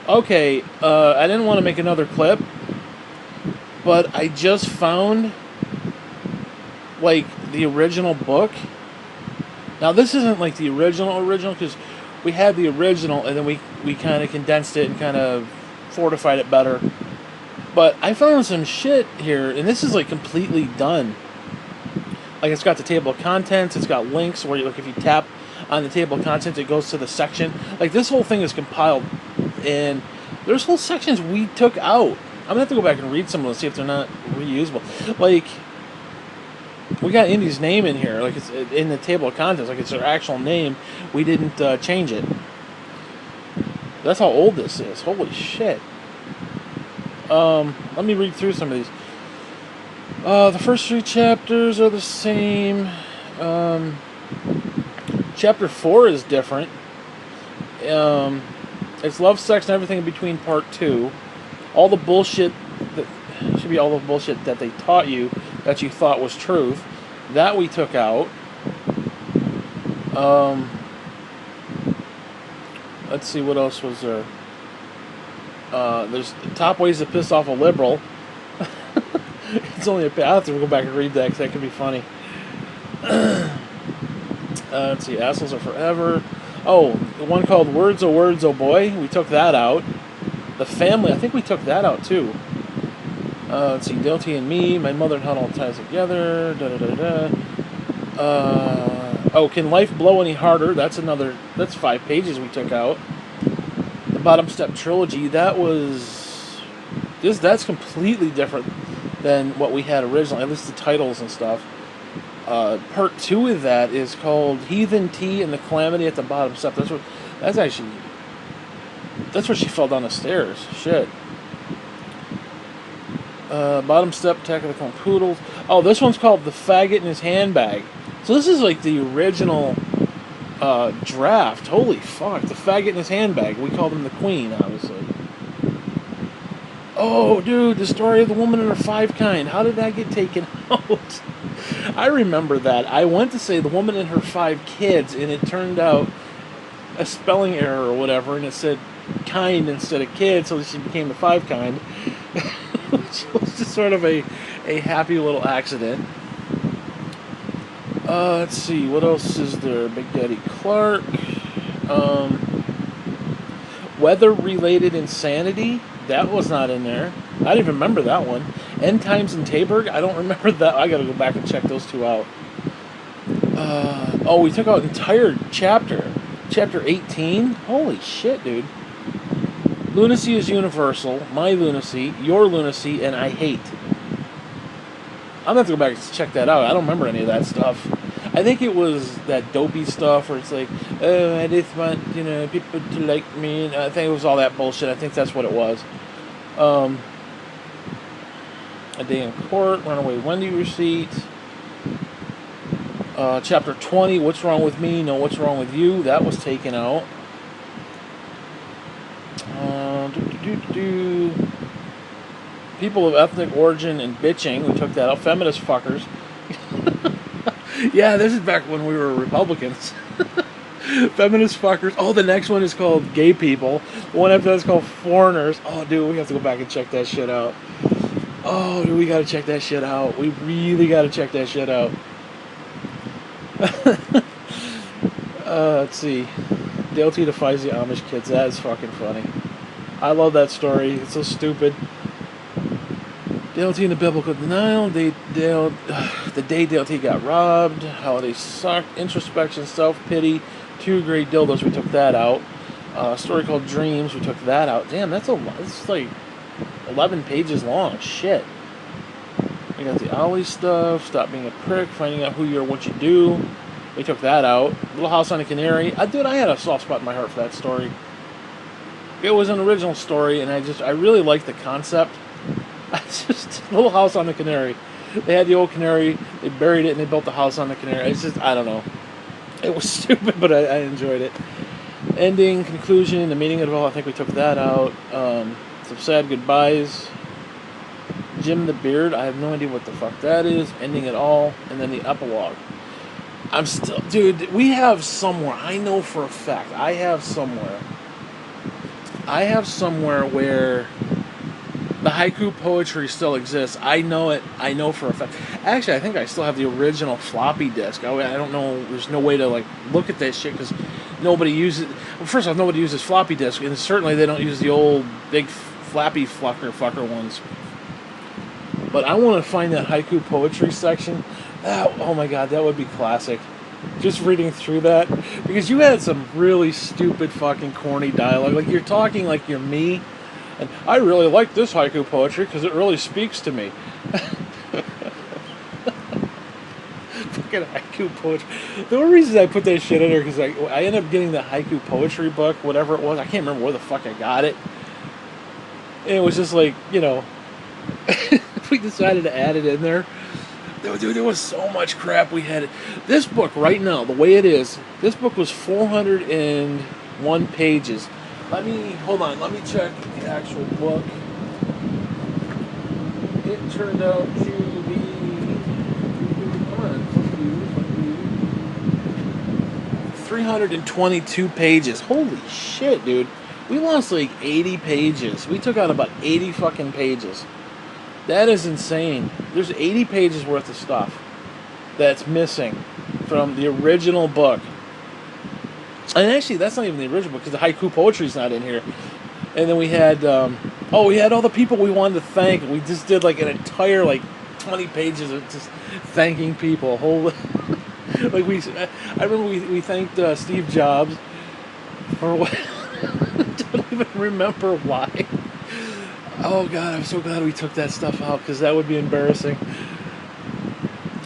Okay, I didn't want to make another clip, but I just found like the original book. Now this isn't like the original because we had the original and then we kind of condensed it and kind of fortified it better. But I found some shit here, and this is like completely done. Like it's got the table of contents, it's got links where like if you tap on the table of contents, it goes to the section. Like this whole thing is compiled, and there's whole sections we took out. I'm gonna have to go back and read some of them, see if they're not reusable. Like we got Indy's name in here, like it's in the table of contents, like it's her actual name. We didn't change it. That's how old this is. Holy shit. Let me read through some of these. The first three chapters are the same. Chapter 4 is different. It's love, sex, and everything in between part 2. All the bullshit that should be all the bullshit that they taught you that you thought was truth. That we took out. Let's see, what else was there? There's top ways to piss off a liberal. It's only a page. I'll have to go back and read that because that could be funny. Let's see, assholes are forever. Oh, the one called Words Oh Boy. We took that out. The family, I think we took that out too. Let's see, Dilty and Me, My Mother and How It All Ties Together. Da da da da. Oh, Can Life Blow Any Harder? That's 5 pages we took out. The Bottom Step Trilogy, that's completely different than what we had originally, at least the titles and stuff. Part 2 of that is called Heathen Tea and the Calamity at the Bottom Step. That's where she fell down the stairs. Shit. Bottom Step, Attack of the Clone Poodles. Oh, this one's called The Faggot in His Handbag. So this is like the original draft. Holy fuck. The Faggot in His Handbag. We called him the Queen, obviously. Oh, dude, the story of the woman and her 5 kind. How did that get taken out? I remember that. I went to say the woman and her 5 kids, and it turned out a spelling error or whatever, and it said kind instead of kid, so she became the 5 kind. Which was just sort of a happy little accident. Let's see, what else is there? Big Daddy Clark. Weather-related insanity. That was not in there. I didn't even remember that one. End Times in Taberg. I don't remember that. I gotta go back and check those 2 out. We took out entire chapter. Chapter 18. Holy shit, dude. Lunacy is universal. My lunacy. Your lunacy. And I hate. I'm gonna have to go back and check that out. I don't remember any of that stuff. I think it was that dopey stuff where it's like, oh, I just want, people to like me. And I think it was all that bullshit. I think that's what it was. A Day in Court, Runaway Wendy Receipt. Chapter 20, What's Wrong with Me? No, What's Wrong with You? That was taken out. People of ethnic origin and bitching. We took that out. Feminist fuckers. Yeah, this is back when we were Republicans. Feminist fuckers. Oh, the next one is called Gay People. The one after that's called Foreigners. Oh, dude, we have to go back and check that shit out. Oh, dude, we gotta check that shit out. We really gotta check that shit out. Let's see. Dilty defies the Amish kids. That is fucking funny. I love that story. It's so stupid. Dilty in the biblical denial. The day Dilty got robbed. Holiday sucked. Introspection, self-pity. 2 great dildos. We took that out. A story called Dreams. We took that out. Damn, that's a lot. It's like 11 pages long. Shit. We got the Ollie stuff. Stop being a prick. Finding out who you are, what you do. We took that out. Little House on the Canary. I had a soft spot in my heart for that story. It was an original story, and I really liked the concept. Little House on the Canary. They had the old canary, they buried it, and they built the house on the canary. It's just, I don't know. It was stupid, but I enjoyed it. Ending, conclusion, the meaning of it all, I think we took that out. Some sad goodbyes. Jim the Beard, I have no idea what the fuck that is. Ending it all, and then the epilogue. Dude, we have somewhere, I know for a fact, I have somewhere. I have somewhere where the haiku poetry still exists. I know it. I know for a fact. Actually, I think I still have the original floppy disk. I don't know. There's no way to like look at that shit because nobody uses. Well, first off, nobody uses floppy disk, and certainly they don't use the old big flappy fucker ones. But I want to find that haiku poetry section. Oh my god, that would be classic. Just reading through that because you had some really stupid fucking corny dialogue. Like you're talking like you're me. And I really like this haiku poetry because it really speaks to me. Fucking haiku poetry. The only reason I put that shit in there because I ended up getting the haiku poetry book, whatever it was. I can't remember where the fuck I got it. And it was just like, we decided to add it in there. Dude, there was so much crap we had. This book right now, the way it is, this book was 401 pages. Let me check the actual book. It turned out to be, 322 pages. Holy shit, dude. We lost like 80 pages. We took out about 80 fucking pages. That is insane. There's 80 pages worth of stuff that's missing from the original book. And actually, that's not even the original book because the haiku poetry's not in here. And then we had, we had all the people we wanted to thank. We just did like an entire 20 pages of just thanking people. I remember we thanked Steve Jobs for what? I don't even remember why. Oh god, I'm so glad we took that stuff out because that would be embarrassing.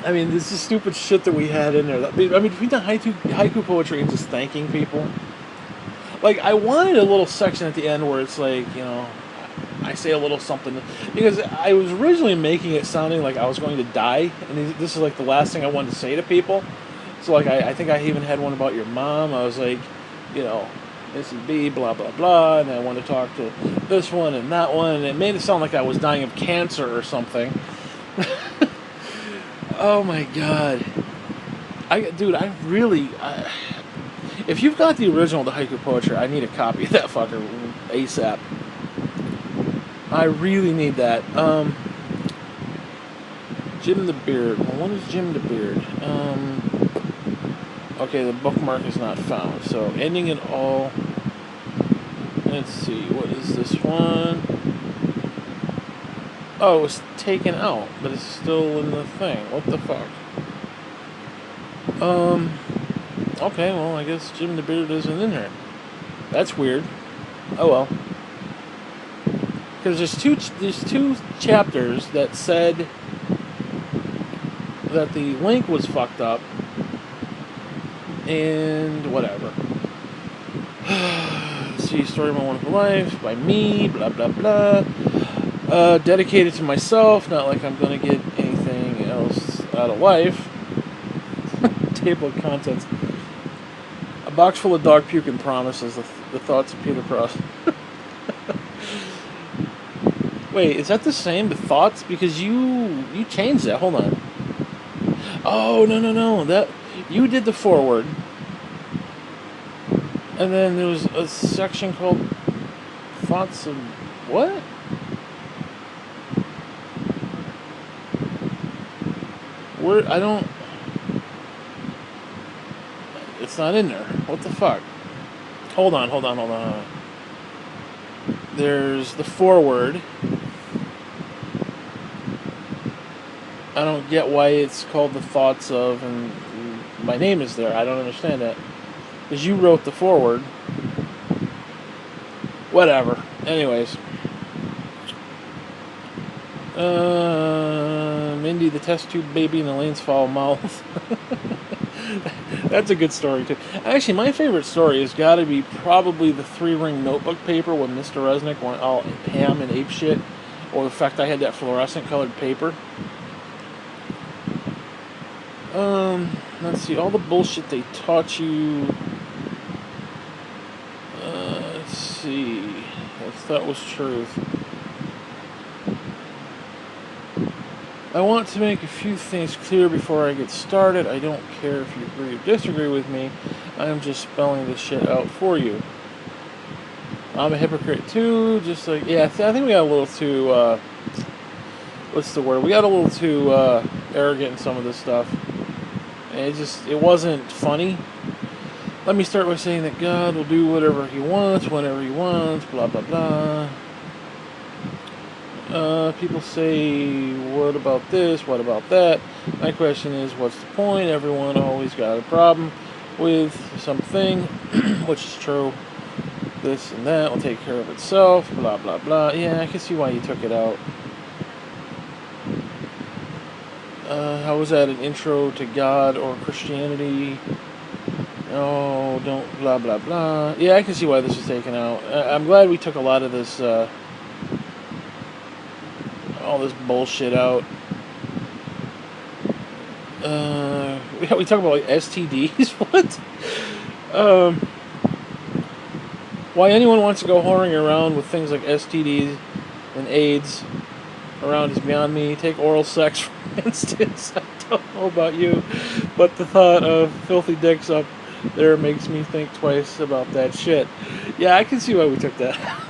I mean, this is stupid shit that we had in there. I mean, between the haiku poetry and just thanking people, like I wanted a little section at the end where it's like, I say a little something because I was originally making it sounding like I was going to die, and this is like the last thing I wanted to say to people. So like I think I even had one about your mom. I was like, this is B, blah blah blah, and I want to talk to this one and that one, and it made it sound like I was dying of cancer or something. Oh my god, if you've got the original, the haiku poetry, I need a copy of that fucker ASAP. I really need that. Jim the Beard. Well, what is Jim the Beard? Okay, the bookmark is not found. So, ending it all. Let's see, what is this one? Oh, it was taken out, but it's still in the thing. What the fuck? Okay, well, I guess Jim the Beard isn't in here. That's weird. Oh well. Because there's two chapters that said that the link was fucked up, and whatever. See, Story of My Wonderful Life by me, blah blah blah. Dedicated to myself, not like I'm gonna get anything else out of life. Table of contents. A box full of dog puke and promises, the thoughts of Peter Cross. Wait, is that the same? The thoughts? Because you changed that. Hold on. Oh, no. That you did the forward. And then there was a section called Thoughts of what? Where I don't. It's not in there. What the fuck? Hold on. There's the forward. I don't get why it's called the thoughts of, and my name is there. I don't understand that. Because you wrote the forward. Whatever. Anyways. Mindy the test tube baby and Elaine's foul mouth. That's a good story too. Actually, my favorite story has got to be probably the 3-ring notebook paper when Mr. Resnick went all ham and ape shit, or the fact I had that fluorescent colored paper. Let's see, all the bullshit they taught you. Let's see, if that was truth. I want to make a few things clear before I get started. I don't care if you agree or disagree with me. I am just spelling this shit out for you. I'm a hypocrite too. Just like, yeah, I think we got a little too, what's the word? We got a little too arrogant in some of this stuff. And it wasn't funny. Let me start by saying that God will do whatever He wants, whenever He wants, blah, blah, blah. People say, what about this, what about that? My question is, what's the point? Everyone always got a problem with something, which is true. This and that will take care of itself, blah, blah, blah. Yeah, I can see why you took it out. How was that an intro to God or Christianity? No, don't, blah, blah, blah. Yeah, I can see why this was taken out. I'm glad we took a lot of this, all this bullshit out. We talk about like STDs. What? Why anyone wants to go whoring around with things like STDs and AIDS around is beyond me. Take oral sex, for instance. I don't know about you, but the thought of filthy dicks up there makes me think twice about that shit. Yeah, I can see why we took that out.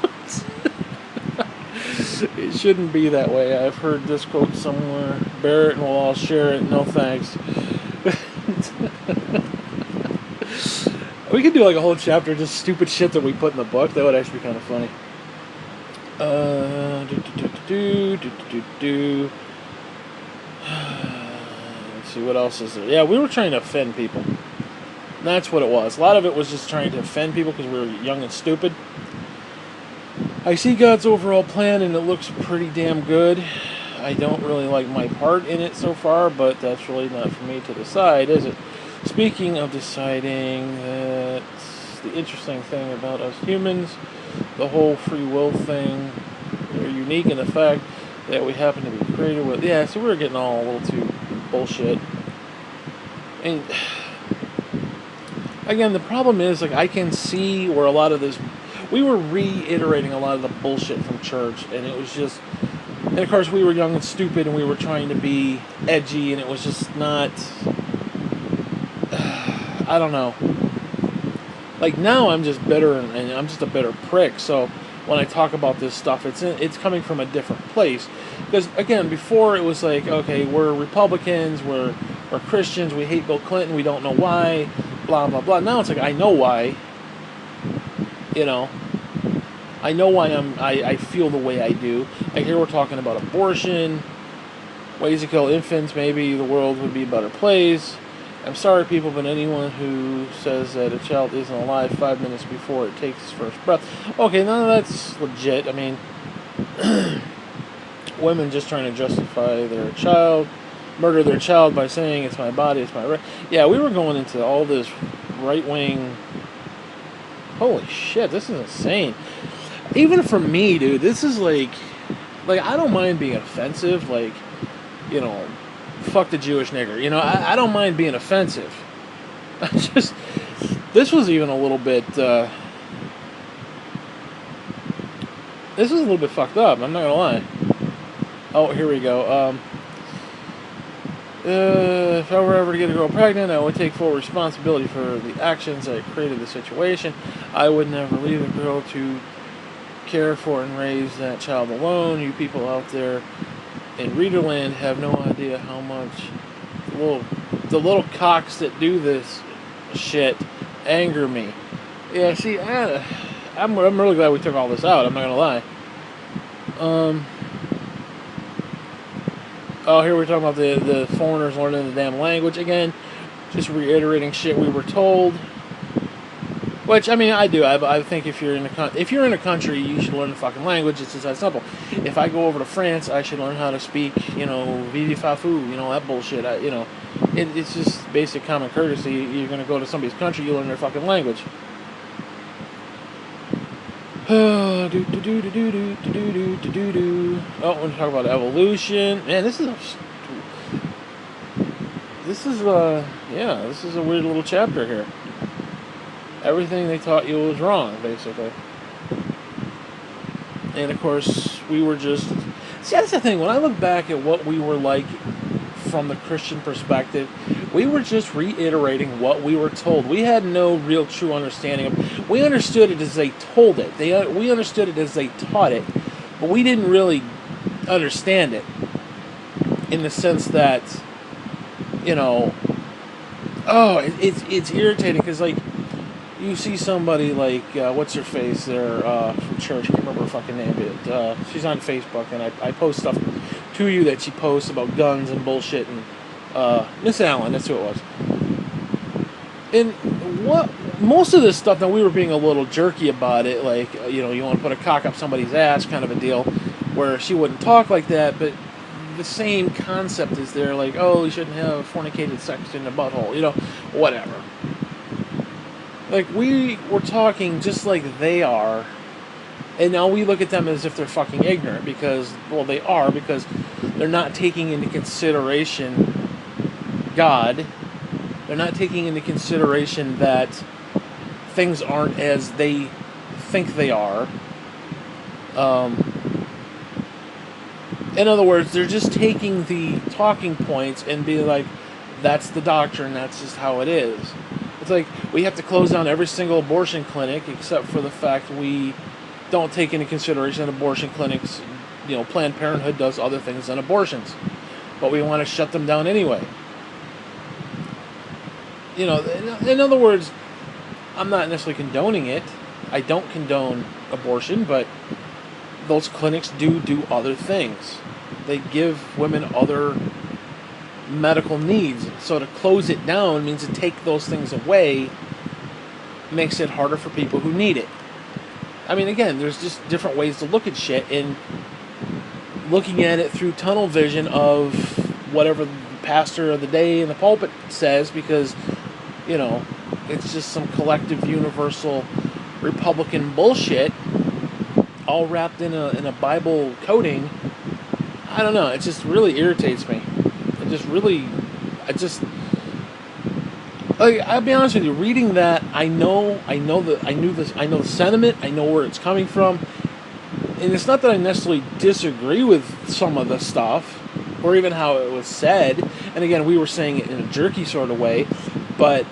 It shouldn't be that way. I've heard this quote somewhere. Bear it and we'll all share it. No thanks. We could do like a whole chapter of just stupid shit that we put in the book. That would actually be kind of funny. Let's see, what else is there? Yeah, we were trying to offend people. That's what it was. A lot of it was just trying to offend people because we were young and stupid. I see God's overall plan and it looks pretty damn good. I don't really like my part in it so far, but that's really not for me to decide, is it? Speaking of deciding, that's the interesting thing about us humans, the whole free will thing. We're unique in the fact that we happen to be created with... Yeah, so we were getting all a little too bullshit. And again, the problem is, like, I can see where a lot of this... We were reiterating a lot of the bullshit from church, and it was just... And of course, we were young and stupid, and we were trying to be edgy, and it was just not... I don't know. Like, now I'm just better, and I'm just a better prick, so when I talk about this stuff, it's coming from a different place. Because, again, before it was like, okay, we're Republicans, we're Christians, we hate Bill Clinton, we don't know why, blah, blah, blah. Now it's like, I know why. You know, I know why I feel the way I do. Like, here we're talking about abortion, ways to kill infants, maybe the world would be a better place. I'm sorry, people, but anyone who says that a child isn't alive 5 minutes before it takes its first breath. Okay, none of that's legit. I mean, women just trying to justify their child, murder their child by saying it's my body, it's my right. Yeah, we were going into all this right-wing... Holy shit, this is insane. Even for me, dude, this is like, I don't mind being offensive, like, you know, fuck the Jewish nigger, you know, I don't mind being offensive. I just, this was even a little bit, this is a little bit fucked up, I'm not gonna lie. Oh, here we go, if I were ever to get a girl pregnant, I would take full responsibility for the actions that created the situation. I would never leave a girl to care for and raise that child alone. You people out there in Readerland have no idea how much the little cocks that do this shit anger me. Yeah, see, I'm really glad we took all this out, I'm not gonna lie. Oh, here we're talking about the foreigners learning the damn language. Again, just reiterating shit we were told. Which, I mean, I do. I think if you're in a country, you should learn the fucking language. It's just that simple. If I go over to France, I should learn how to speak, you know, vivi fafou, you know, that bullshit. It's just basic common courtesy. You're going to go to somebody's country, you learn their fucking language. Oh, we're going to talk about evolution. Man, this is a weird little chapter here. Everything they taught you was wrong, basically. And of course, we were just... See, that's the thing. When I look back at what we were like from the Christian perspective. We were just reiterating what we were told. We had no real true understanding of it. We understood it as they told it. We understood it as they taught it, but we didn't really understand it in the sense that, it's irritating because, like, you see somebody like, what's her face there from church, I can't remember her fucking name, but she's on Facebook, and I post stuff to you that she posts about guns and bullshit, and Miss Allen, that's who it was. And what most of this stuff, now we were being a little jerky about it, like, you want to put a cock up somebody's ass kind of a deal, where she wouldn't talk like that, but the same concept is there, like, oh, you shouldn't have fornicated sex in the butthole, whatever. Like, we were talking just like they are, and now we look at them as if they're fucking ignorant, because, well, they are, because they're not taking into consideration God. They're not taking into consideration that things aren't as they think they are. In other words, they're just taking the talking points and being like, that's the doctrine, that's just how it is. It's like, we have to close down every single abortion clinic, except for the fact we don't take into consideration that abortion clinics, Planned Parenthood does other things than abortions. But we want to shut them down anyway. In other words, I'm not necessarily condoning it. I don't condone abortion, but those clinics do other things. They give women other medical needs. So to close it down means to take those things away, makes it harder for people who need it. I mean, again, there's just different ways to look at shit, and looking at it through tunnel vision of whatever the pastor of the day in the pulpit says, because, it's just some collective universal Republican bullshit all wrapped in a Bible coding. I don't know, it just really irritates me. I'll be honest with you, reading that, I know the sentiment, I know where it's coming from, and it's not that I necessarily disagree with some of the stuff, or even how it was said, and again, we were saying it in a jerky sort of way, but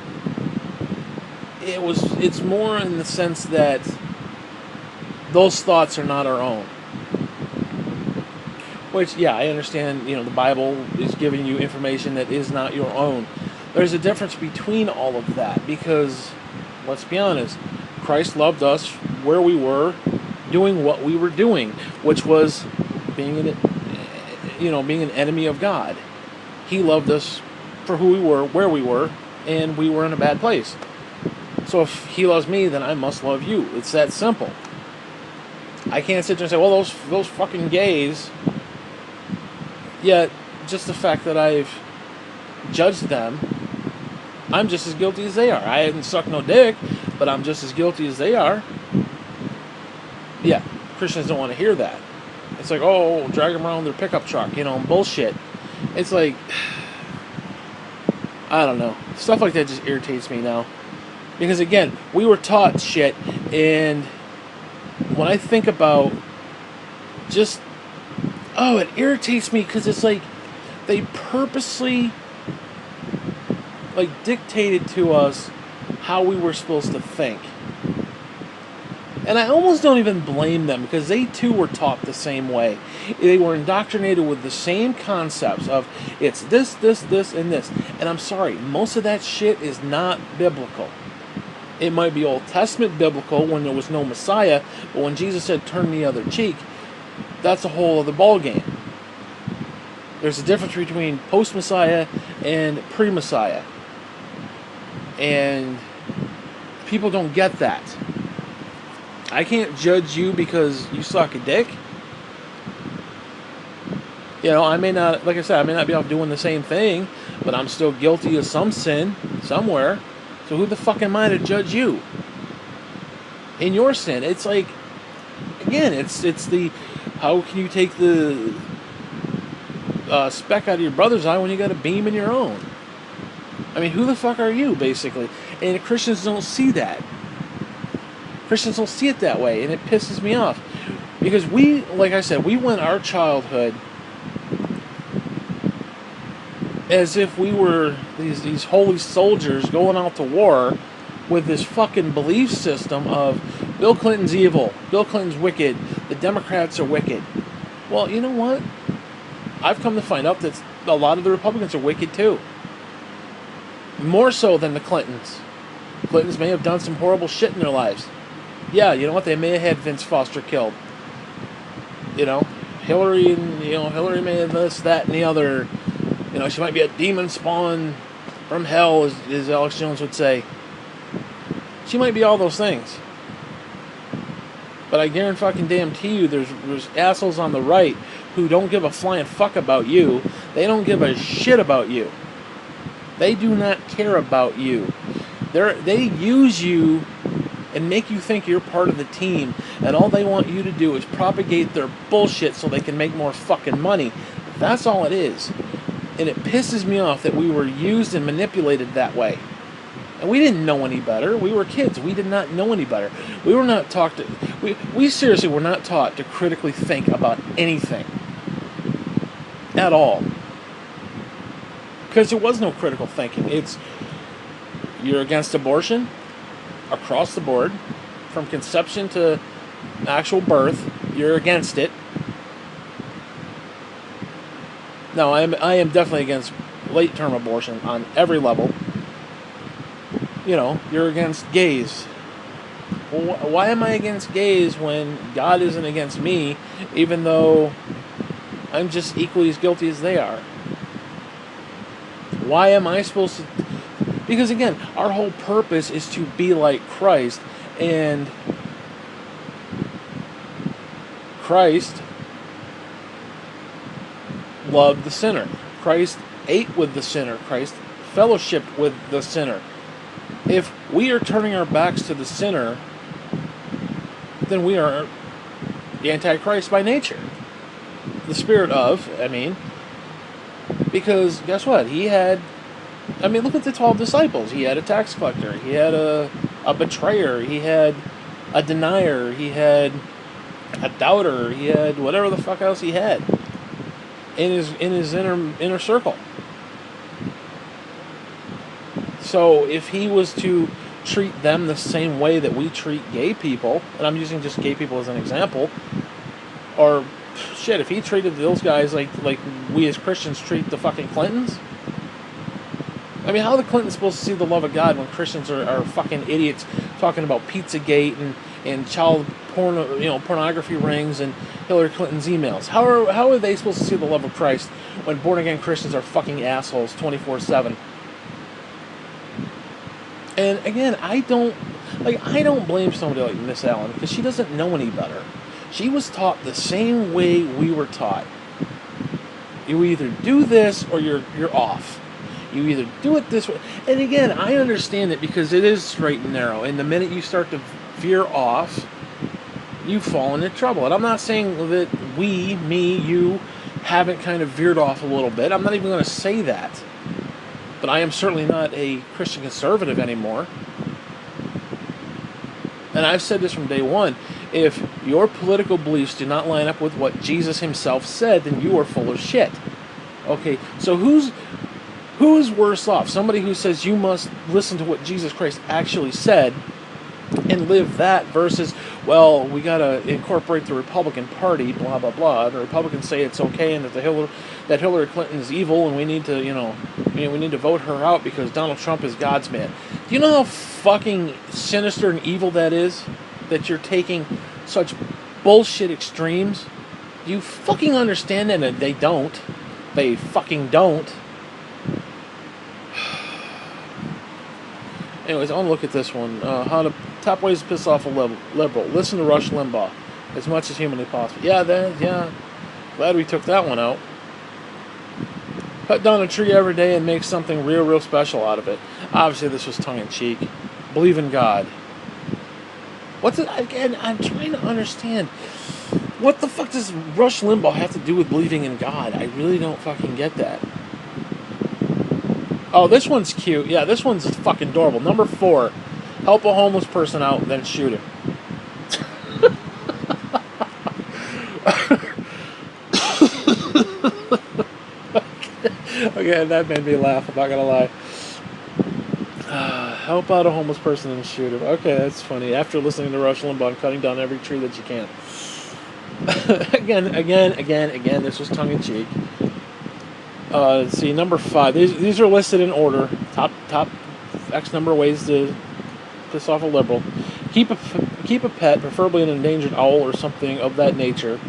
it's more in the sense that those thoughts are not our own. Which, yeah, I understand, the Bible is giving you information that is not your own. There's a difference between all of that, because, let's be honest, Christ loved us where we were, doing what we were doing, which was being an enemy of God. He loved us for who we were, where we were, and we were in a bad place. So if he loves me, then I must love you. It's that simple. I can't sit there and say, well, those fucking gays. Yet, just the fact that I've judged them, I'm just as guilty as they are. I haven't sucked no dick, but I'm just as guilty as they are. Yeah, Christians don't want to hear that. It's like, oh, drag them around their pickup truck, bullshit. It's like, I don't know. Stuff like that just irritates me now. Because again, we were taught shit, and when I think about just, it irritates me because it's like they purposely dictated to us how we were supposed to think. And I almost don't even blame them, because they too were taught the same way. They were indoctrinated with the same concepts of it's this, and this. And I'm sorry, most of that shit is not biblical. It might be Old Testament biblical when there was no Messiah, but when Jesus said turn the other cheek, that's a whole other ballgame. There's a difference between post-Messiah and pre-Messiah. And people don't get that. I can't judge you because you suck a dick. I may not, like I said, I may not be off doing the same thing, but I'm still guilty of some sin somewhere. So who the fuck am I to judge you in your sin? It's like, again, it's the, how can you take the speck out of your brother's eye when you got a beam in your own? I mean, who the fuck are you, basically? And Christians don't see that. Christians don't see it that way, and it pisses me off. Because we, like I said, we went our childhood as if we were these holy soldiers going out to war with this fucking belief system of Bill Clinton's evil, Bill Clinton's wicked, the Democrats are wicked. Well, you know what? I've come to find out that a lot of the Republicans are wicked too. More so than the Clintons. Clintons may have done some horrible shit in their lives. Yeah, you know what? They may have had Vince Foster killed. You know, Hillary may have this, that, and the other. You know, she might be a demon spawn from hell, as Alex Jones would say. She might be all those things. But I guarantee you there's assholes on the right who don't give a flying fuck about you. They don't give a shit about you. They do not care about you. They use you and make you think you're part of the team, and all they want you to do is propagate their bullshit so they can make more fucking money. That's all it is. And it pisses me off that we were used and manipulated that way. And we didn't know any better. We were kids. We did not know any better. We were not taught to... We seriously were not taught to critically think about anything. At all. Because there was no critical thinking. It's... You're against abortion? Across the board. From conception to actual birth. You're against it. No, I am definitely against late-term abortion on every level. You know, you're against gays. Well, why am I against gays when God isn't against me, even though I'm just equally as guilty as they are? Why am I supposed to... Because again, our whole purpose is to be like Christ, and Christ loved the sinner. Christ ate with the sinner. Christ fellowshiped with the sinner. If we are turning our backs to the sinner, then we are the Antichrist by nature. The spirit of, because guess what? He had, look at the 12 disciples. He had a tax collector. He had a betrayer. He had a denier. He had a doubter. He had whatever the fuck else he had in his inner circle. So if he was to treat them the same way that we treat gay people, and I'm using just gay people as an example, or shit, if he treated those guys like we as Christians treat the fucking Clintons, how are the Clintons supposed to see the love of God when Christians are fucking idiots talking about Pizzagate and child pornography rings and Hillary Clinton's emails? How are they supposed to see the love of Christ when born again Christians are fucking assholes 24/7? And again, I don't blame somebody like Miss Allen because she doesn't know any better. She was taught the same way we were taught. You either do this or you're off. You either do it this way. And again, I understand it because it is straight and narrow. And the minute you start to veer off, you fall into trouble. And I'm not saying that you haven't kind of veered off a little bit. I'm not even going to say that. But I am certainly not a Christian conservative anymore. And I've said this from day one. If your political beliefs do not line up with what Jesus himself said, then you are full of shit. Okay, so who is worse off? Somebody who says you must listen to what Jesus Christ actually said and live that versus, well, we got to incorporate the Republican Party, blah, blah, blah. The Republicans say it's okay and that Hillary Clinton is evil and we need to vote her out because Donald Trump is God's man. Do you know how fucking sinister and evil that is? That you're taking such bullshit extremes? Do you fucking understand that? And they don't. They fucking don't. Anyways, I want to look at this one. Top ways to piss off a liberal. Listen to Rush Limbaugh as much as humanly possible. Yeah. Glad we took that one out. Cut down a tree every day and make something real special out of it. Obviously, this was tongue-in-cheek. Believe in God. What's it? Again, I'm trying to understand. What the fuck does Rush Limbaugh have to do with believing in God? I really don't fucking get that. Oh, this one's cute. Yeah, this one's fucking adorable. Number 4. Help a homeless person out, then shoot him. Okay, that made me laugh, I'm not gonna lie. Help out a homeless person and shoot him. Okay, that's funny. After listening to Rush Limbaugh and cutting down every tree that you can. Again, this was tongue-in-cheek. Let's see, number 5. These are listed in order. Top X number of ways to piss off a liberal. Keep a pet, preferably an endangered owl or something of that nature.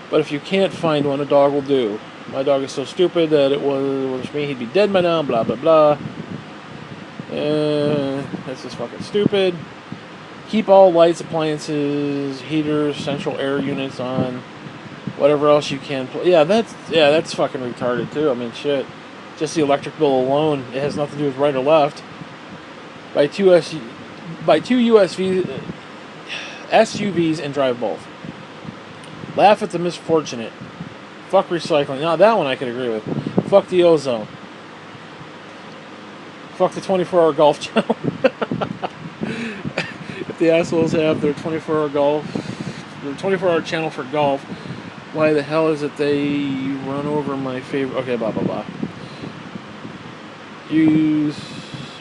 But if you can't find one, a dog will do. My dog is so stupid that it was me, he'd be dead by now, blah, blah, blah. That's just fucking stupid. Keep all lights, appliances, heaters, central air units on. Whatever else you can. Yeah, that's fucking retarded too. I mean, shit. Just the electric bill alone, it has nothing to do with right or left. Buy two SUVs and drive both. Laugh at the misfortunate. Fuck recycling. Now that one I could agree with. Fuck the ozone. Fuck the 24-hour golf channel. If the assholes have their 24-hour channel for golf, why the hell is it they run over my favorite... Okay, blah, blah, blah. Use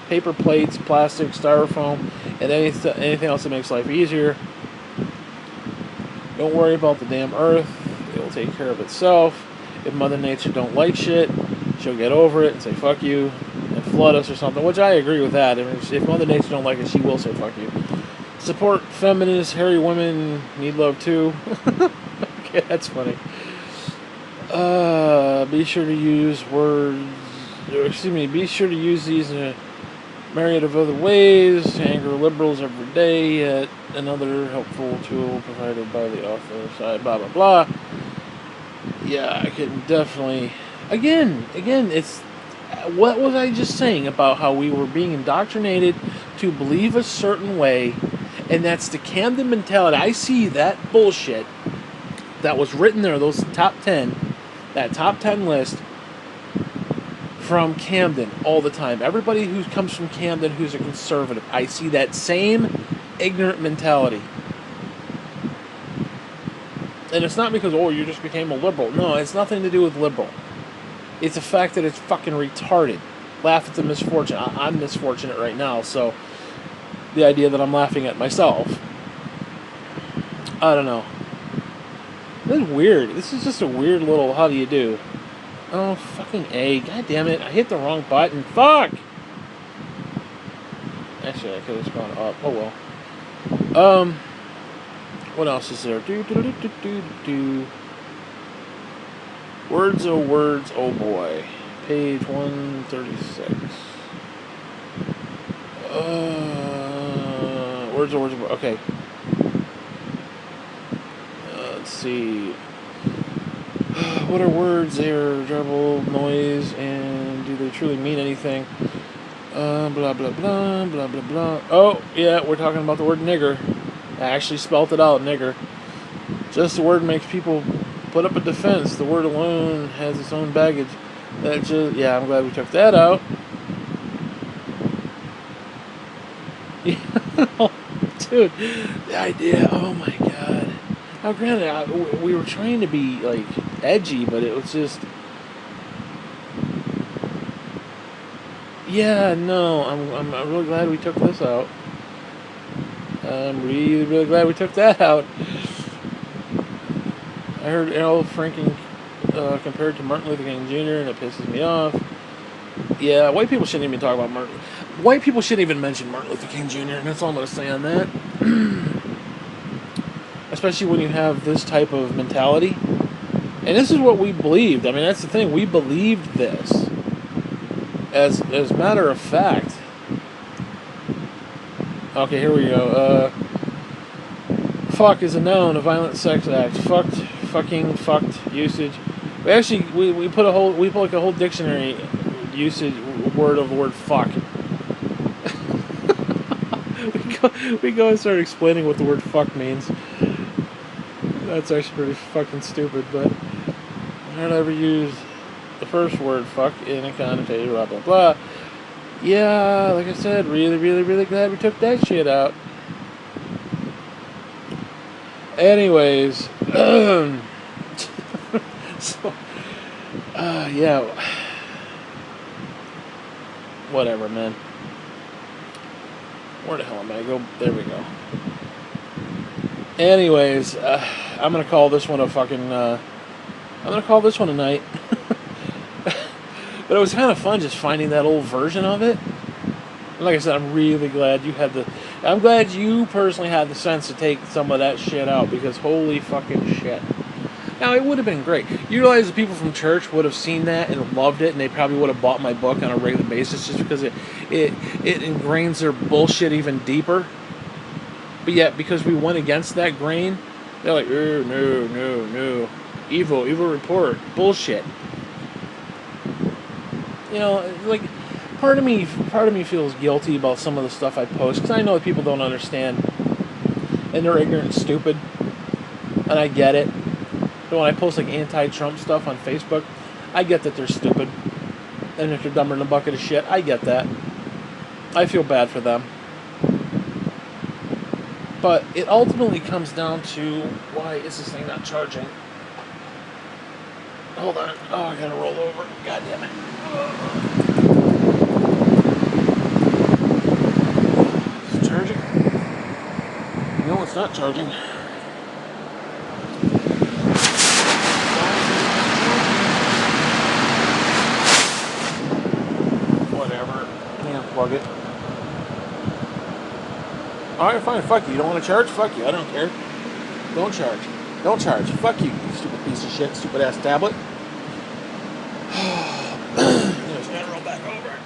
paper plates, plastic, styrofoam, and anything else that makes life easier. Don't worry about the damn earth. It will take care of itself. If Mother Nature don't like shit, she'll get over it and say fuck you and flood us or something, which I agree with that. I mean, if Mother Nature don't like it, she will say fuck you. Support feminists, hairy women need love too. Okay, that's funny. Be sure to use these in a myriad of other ways to anger liberals every day, yet another helpful tool provided by the author side, blah, blah, blah. Yeah, I can definitely... Again, it's... What was I just saying about how we were being indoctrinated to believe a certain way, and that's the Camden mentality. I see that bullshit that was written there, those top 10, that top 10 list from Camden all the time. Everybody who comes from Camden who's a conservative, I see that same ignorant mentality. And it's not because, you just became a liberal. No, it's nothing to do with liberal. It's the fact that it's fucking retarded. Laugh at the misfortune. I'm misfortunate right now, so the idea that I'm laughing at myself. I don't know. This is weird. This is just a weird little how do you do. Oh, fucking A. God damn it. I hit the wrong button. Fuck! Actually, I could have just gone up. Oh, well. What else is there? Words, oh boy. Page 136. Words, oh boy. Okay. Let's see. What are words? They are jumbled noise, and do they truly mean anything? Blah, blah, blah, blah, blah, blah. Oh, yeah, we're talking about the word nigger. I actually spelt it out, nigger. Just the word makes people put up a defense. The word alone has its own baggage. I'm glad we took that out. Dude, the idea, oh my god. Now granted, we were trying to be, like, edgy, but it was just... Yeah, no, I'm really glad we took this out. I'm really, really glad we took that out. I heard Al Franken compared to Martin Luther King Jr., and it pisses me off. Yeah, white people shouldn't even talk about Martin. White people shouldn't even mention Martin Luther King Jr., and that's all I'm going to say on that. Especially when you have this type of mentality. And this is what we believed. I mean, that's the thing. We believed this. As a matter of fact. Okay, here we go. Fuck is a noun, a violent sex act. Fucked, fucking, fucked usage. We actually we put like a whole dictionary usage word of the word fuck. we go and start explaining what the word fuck means. That's actually pretty fucking stupid, but I don't ever use the first word fuck in a connotative blah blah blah. Yeah, like I said, really, really, really glad we took that shit out. Anyways, so, yeah. Whatever, man. Where the hell am I? Go. There we go. Anyways, I'm gonna call this one a fucking. I'm gonna call this one a night. But it was kind of fun just finding that old version of it. And like I said, I'm really glad you had the. I'm glad you personally had the sense to take some of that shit out, because holy fucking shit. Now, it would have been great. You realize the people from church would have seen that and loved it, and they probably would have bought my book on a regular basis just because it ingrains their bullshit even deeper. But yet, because we went against that grain, they're like, oh, no. Evil report. Bullshit. You know, like, part of me feels guilty about some of the stuff I post, because I know that people don't understand, and they're ignorant and stupid, and I get it. But when I post like anti-Trump stuff on Facebook, I get that they're stupid, and if they're dumber than a bucket of shit, I get that. I feel bad for them. But it ultimately comes down to, why is this thing not charging? Hold on. Oh, I gotta roll over. God damn it. Is it charging? No, it's not charging. Whatever. Can't plug it. Alright, fine. Fuck you. You don't want to charge? Fuck you. I don't care. Don't charge. Don't charge. Fuck you, you stupid piece of shit. Stupid ass tablet. Just gotta roll back over.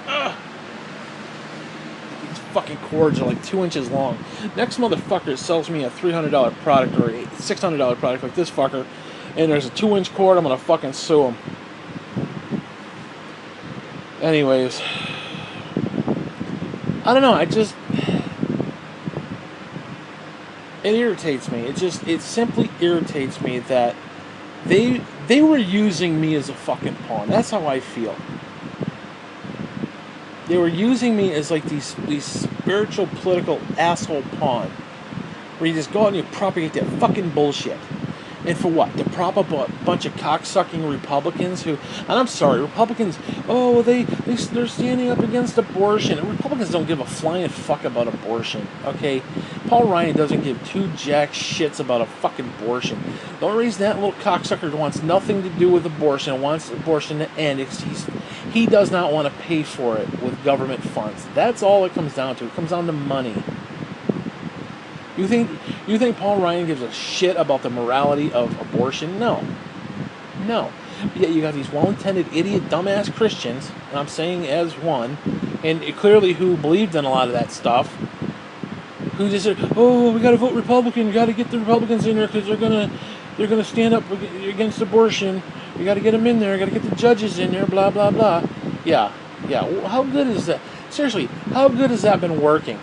These fucking cords are like 2 inches long. Next motherfucker sells me a $300 product or a $600 product like this fucker, and there's a 2-inch cord, I'm gonna fucking sue him. Anyways. I don't know, it irritates me. It simply irritates me that they were using me as a fucking pawn. That's how I feel. They were using me as like these spiritual, political asshole pawn, where you just go out and you propagate that fucking bullshit. And for what? To prop up a bunch of cocksucking Republicans who, and I'm sorry, Republicans, oh, they're standing up against abortion. And Republicans don't give a flying fuck about abortion, okay? Paul Ryan doesn't give two jack shits about a fucking abortion. The only reason that little cocksucker wants nothing to do with abortion, wants abortion to end, he does not want to pay for it with government funds. That's all it comes down to. It comes down to money. You think Paul Ryan gives a shit about the morality of abortion? No. But yet you got these well-intended idiot dumbass Christians, and I'm saying as one, and clearly who believed in a lot of that stuff, who just said, oh, we got to vote Republican, we got to get the Republicans in there because they're gonna stand up against abortion. We got to get them in there. Got to get the judges in there. Blah blah blah. Yeah. How good is that? Seriously, how good has that been working?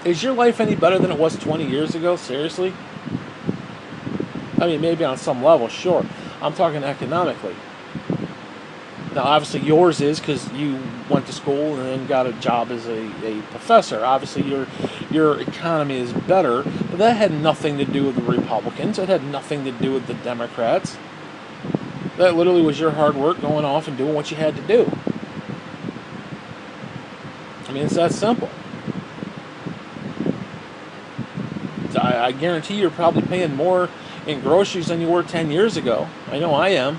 Is your life any better than it was 20 years ago? Seriously? I mean, maybe on some level, sure. I'm talking economically. Now, obviously, yours is because you went to school and then got a job as a professor. Obviously, your economy is better, but that had nothing to do with the Republicans. It had nothing to do with the Democrats. That literally was your hard work going off and doing what you had to do. I mean, it's that simple. I guarantee you're probably paying more in groceries than you were 10 years ago. I know I am.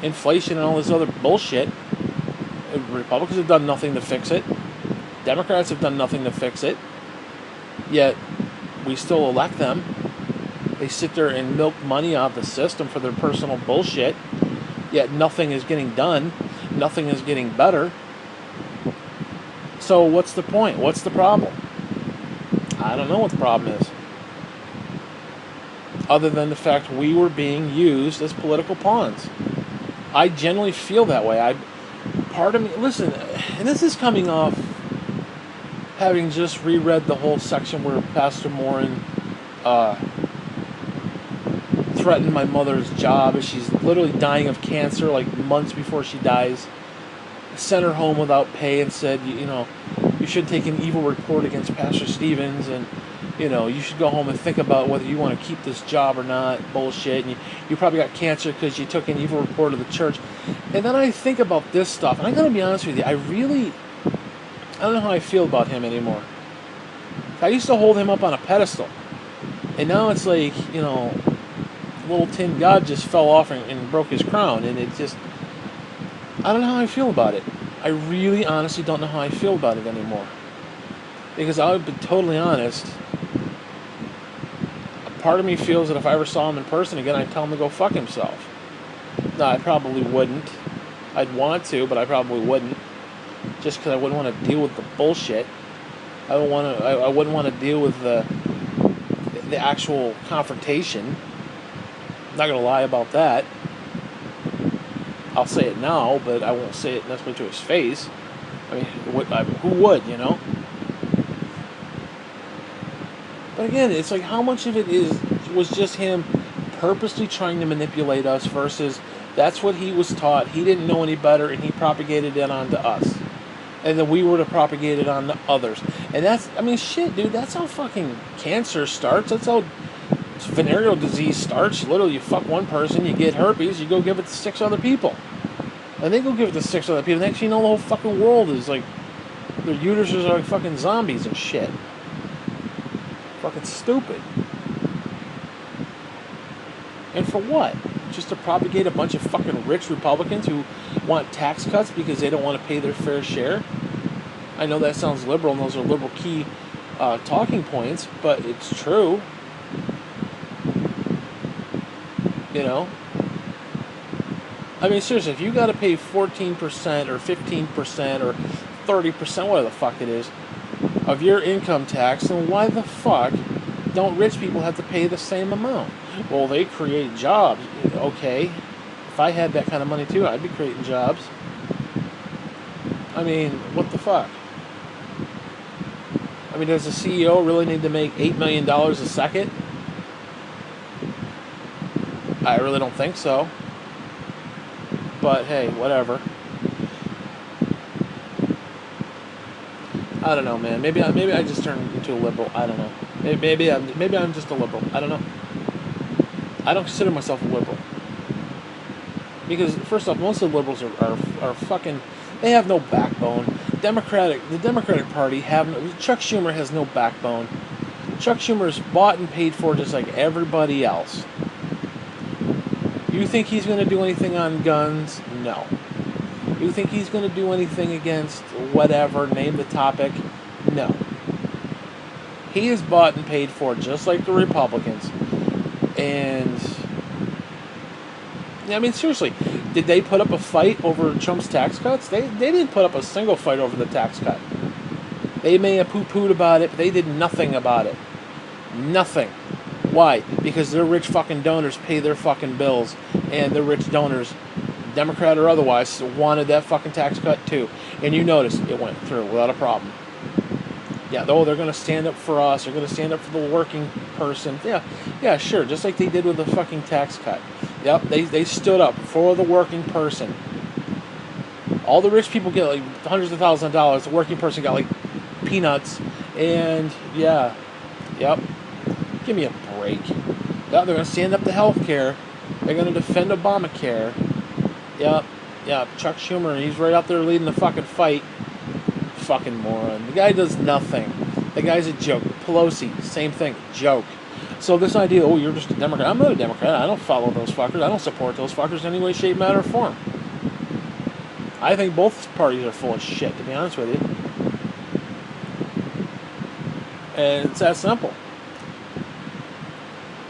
Inflation and all this other bullshit. Republicans have done nothing to fix it. Democrats have done nothing to fix it. Yet, we still elect them. They sit there and milk money out of the system for their personal bullshit. Yet nothing is getting done. Nothing is getting better. So what's the point? What's the problem? I don't know what the problem is. Other than the fact we were being used as political pawns. I generally feel that way. Part of me, listen, and this is coming off having just reread the whole section where Pastor Morin threatened my mother's job as she's literally dying of cancer like months before she dies. Sent her home without pay and said, you know, you should take an evil report against Pastor Stevens, and You should go home and think about whether you want to keep this job or not. Bullshit. And you probably got cancer because you took an evil report to the church. And then I think about this stuff, and I gotta be honest with you, I don't know how I feel about him anymore. I used to hold him up on a pedestal, and now it's like, little tin god just fell off and broke his crown, and it just, I don't know how I feel about it. I really honestly don't know how I feel about it anymore. Because I'll be totally honest, a part of me feels that if I ever saw him in person again, I'd tell him to go fuck himself. No, I probably wouldn't. I'd want to, but I probably wouldn't. Just because I wouldn't want to deal with the bullshit. I wouldn't want to deal with the actual confrontation. I'm not gonna lie about that. I'll say it now, but I won't say it necessarily to his face. I mean, who would, But again, it's like, how much of it was just him purposely trying to manipulate us versus that's what he was taught. He didn't know any better, and he propagated it onto us. And then we were to propagate it on to others. And shit, dude, that's how fucking cancer starts. That's how venereal disease starts. Literally, you fuck one person, you get herpes, you go give it to 6 other people. And they go give it to 6 other people. Next thing you know, the whole fucking world is like, their uteruses are like fucking zombies and shit. Fucking stupid. And for what? Just to propagate a bunch of fucking rich Republicans who want tax cuts because they don't want to pay their fair share? I know that sounds liberal, and those are liberal key talking points, but it's true. I mean, seriously, if you got to pay 14% or 15% or 30%, whatever the fuck it is, of your income tax, then why the fuck don't rich people have to pay the same amount? Well, they create jobs. Okay, if I had that kind of money too, I'd be creating jobs. I mean, what the fuck? I mean, does the CEO really need to make $8 million a second? I really don't think so. But hey, whatever. I don't know, man. Maybe I just turned into a liberal. I don't know. Maybe I'm just a liberal. I don't know. I don't consider myself a liberal. Because first off, most of the liberals are fucking. They have no backbone. The Democratic Party Chuck Schumer has no backbone. Chuck Schumer is bought and paid for just like everybody else. You think he's going to do anything on guns? No. You think he's going to do anything against whatever, name the topic? No. He is bought and paid for just like the Republicans. And, I mean, seriously, did they put up a fight over Trump's tax cuts? They didn't put up a single fight over the tax cut. They may have poo-pooed about it, but they did nothing about it. Nothing. Why? Because their rich fucking donors pay their fucking bills, and their rich donors, Democrat or otherwise, wanted that fucking tax cut too. And you notice it went through without a problem. Yeah, though they're going to stand up for us. They're going to stand up for the working person. Yeah, sure. Just like they did with the fucking tax cut. Yep, they stood up for the working person. All the rich people get like hundreds of thousands of dollars. The working person got like peanuts. And yeah, yep. Give me a break. Yeah, they're going to stand up to health care. They're going to defend Obamacare. Yep. Chuck Schumer, he's right out there leading the fucking fight. Fucking moron. The guy does nothing. The guy's a joke. Pelosi, same thing. Joke. So this idea, oh, you're just a Democrat. I'm not a Democrat. I don't follow those fuckers. I don't support those fuckers in any way, shape, matter, or form. I think both parties are full of shit, to be honest with you. And it's that simple.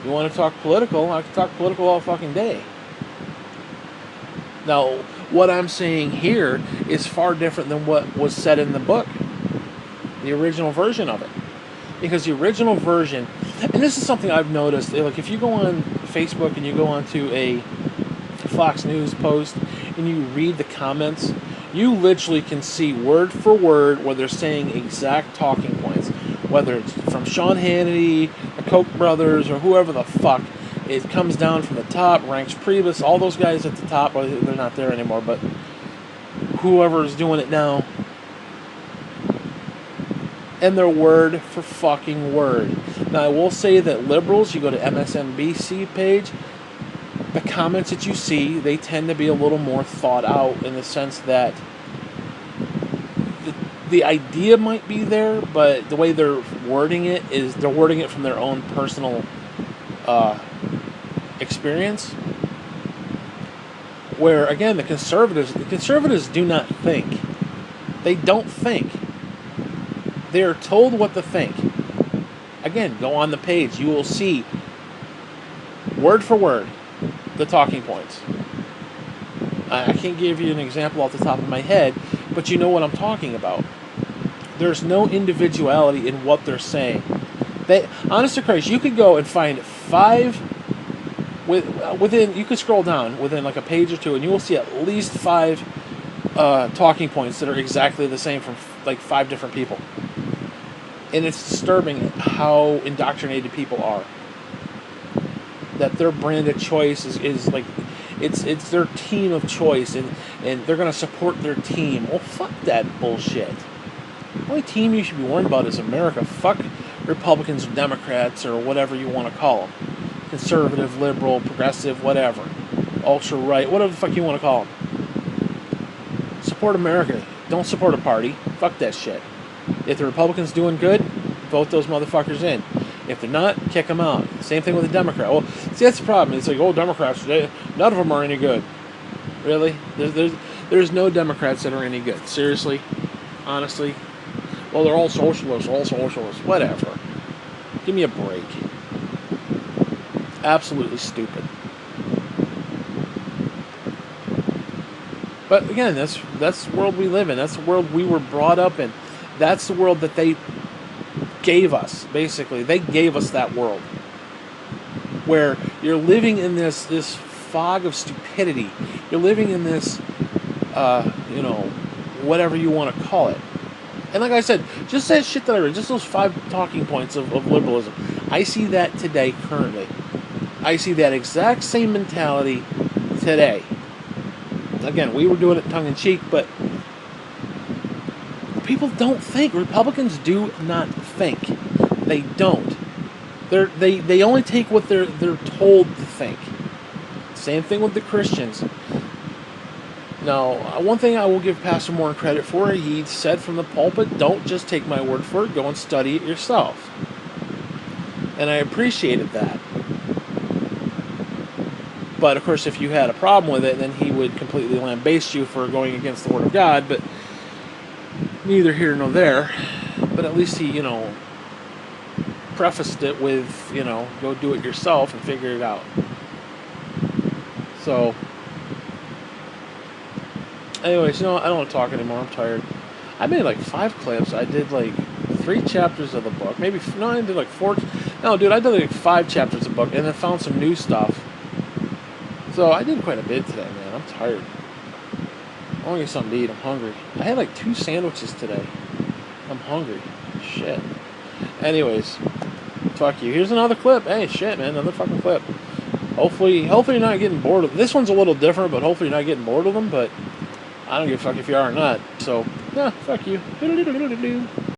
You want to talk political? I can talk political all fucking day. Now, what I'm saying here is far different than what was said in the book, the original version of it. Because the original version, and this is something I've noticed, like if you go on Facebook and you go onto a Fox News post and you read the comments, you literally can see word for word where they're saying exact talking points. Whether it's from Sean Hannity, the Koch brothers, or whoever the fuck, it comes down from the top, ranks Priebus, all those guys at the top, well, they're not there anymore, but whoever is doing it now, and their word for fucking word. Now, I will say that liberals, you go to MSNBC page, the comments that you see, they tend to be a little more thought out in the sense that the idea might be there, but the way they're wording it is they're wording it from their own personal experience. Where, again, the conservatives do not think. They don't think. They're told what to think. Again, go on the page. You will see, word for word, the talking points. I can't give you an example off the top of my head, but you know what I'm talking about. There's no individuality in what they're saying. Honest to Christ, you could go and find 5... you could scroll down within like a page or two, and you will see at least 5 talking points that are exactly the same from like 5 different people. And it's disturbing how indoctrinated people are. That their brand of choice is like, it's their team of choice, and they're gonna support their team. Well, fuck that bullshit. The only team you should be worried about is America. Fuck Republicans or Democrats or whatever you want to call them. Conservative, liberal, progressive, whatever. Ultra-right, whatever the fuck you want to call them. Support America. Don't support a party. Fuck that shit. If the Republicans doing good, vote those motherfuckers in. If they're not, kick them out. Same thing with the Democrat. Well, see, that's the problem. It's like, oh, Democrats, none of them are any good. Really? There's no Democrats that are any good. Seriously? Honestly? Well, they're all socialists, whatever. Give me a break. Absolutely stupid. But again, that's the world we live in. That's the world we were brought up in. That's the world that they gave us, basically. They gave us that world. Where you're living in this fog of stupidity. You're living in this, whatever you want to call it. And like I said, just that shit that I read, just those 5 talking points of liberalism, I see that today, currently. I see that exact same mentality today. Again, we were doing it tongue-in-cheek, but people don't think. Republicans do not think. They don't. They only take what they're told to think. Same thing with the Christians. Now, one thing I will give Pastor Moore credit for, he said from the pulpit, don't just take my word for it, go and study it yourself. And I appreciated that. But, of course, if you had a problem with it, then he would completely lambaste you for going against the Word of God. But neither here nor there. But at least he, prefaced it with, go do it yourself and figure it out. So, anyways, I don't want to talk anymore. I'm tired. I made like 5 clips. I did like 3 chapters of the book. I did like 4. No, dude, I did like 5 chapters of the book and then found some new stuff. So I did quite a bit today, man. I'm tired. I want to get something to eat. I'm hungry. I had like 2 sandwiches today. I'm hungry. Shit. Anyways, fuck you. Here's another clip. Hey, shit, man. Another fucking clip. Hopefully you're not getting bored of. This one's a little different, but hopefully you're not getting bored of them. But I don't give a fuck if you are or not. So, yeah, fuck you.